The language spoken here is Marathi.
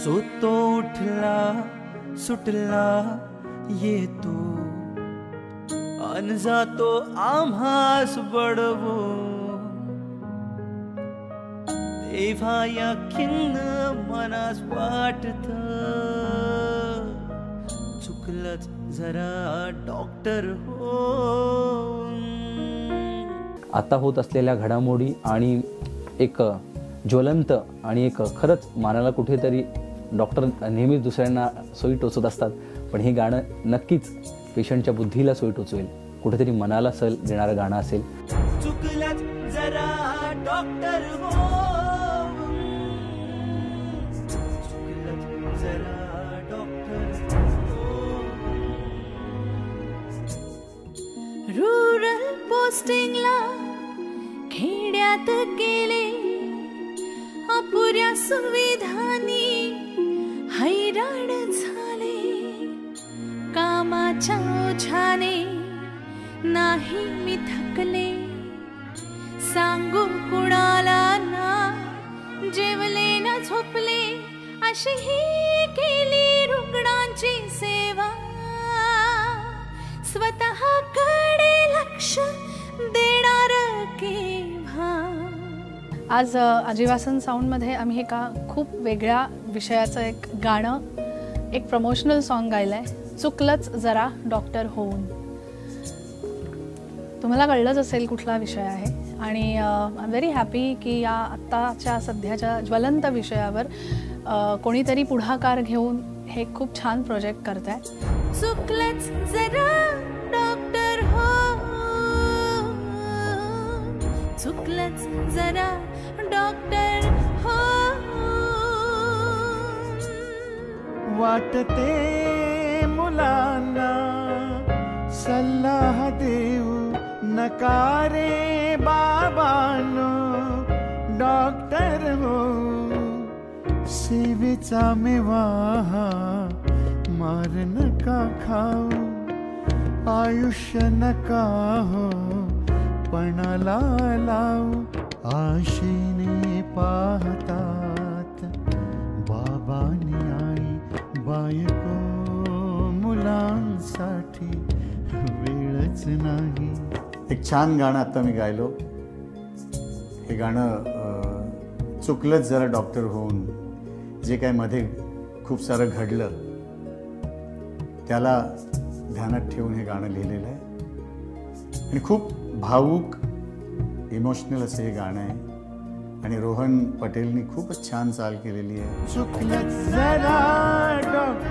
सो तो उठला सुटला येतो अन जातो आम्हास बडवो तेव्हा या खिन्न मनास वाटत चुकलंच जरा डॉक्टर हो. आता होत असलेल्या घडामोडी आणि एक ज्वलंत आणि एक खरंच मनाला कुठेतरी डॉक्टर नेहमीच दुसऱ्यांना सोयी टोचत असतात, पण हे गाणं नक्कीच पेशंटच्या बुद्धीला सोयी टोचवेल, कुठेतरी मनाला सल देणारं गाणं असेल. चुकलंच जरा डॉक्टर हो, चुकलंच जरा डॉक्टर हो. रूरल पोस्टिंगला खेड्यात गेले अपुऱ्या सुविधांनी हैराण झाले कामाच्या ओझ्याने नाही मी थकले सांगू कुणाला ना जेवले ना झोपले अशी ही केली रुग्णांची सेवा स्वतःकडे लक्ष देणार केव्हा. आज आजीवासन साऊंडमध्ये आम्ही एका खूप वेगळ्या विषयाचं एक गाणं, एक प्रमोशनल सॉन्ग गायलं आहे, चुकलंच जरा डॉक्टर होऊन. तुम्हाला कळलंच असेल कुठला विषय आहे आणि आय एम व्हेरी हॅपी की या आत्ताच्या सध्याच्या ज्वलंत विषयावर कोणीतरी पुढाकार घेऊन हे खूप छान प्रोजेक्ट करत आहे. चुकलंच जरा डॉक्टर हो, चुकलंच जरा डॉक्टर हो. वाटते मुलांना सल्ला देऊ नकारे बाबांनो डॉक्टर हो. सेवेचा मेवा मार नका खाऊ आयुष्य नका हो पणाला लावू. आशेने पाहतात बाबांनी आई बायको मुलांसाठी वेळच नाही. एक छान गाणं आता मी गायलो. हे गाणं चुकलंच जरा डॉक्टर होऊन जे काय मध्ये खूप सारं घडलं त्याला ध्यानात ठेवून हे गाणं लिहिलेलं आहे आणि खूप भावूक इमोशनल असं हे गाणं आहे आणि रोहन पटेलनी खूपच छान चाल केलेली आहे. चुकलंच जरा डॉक्टर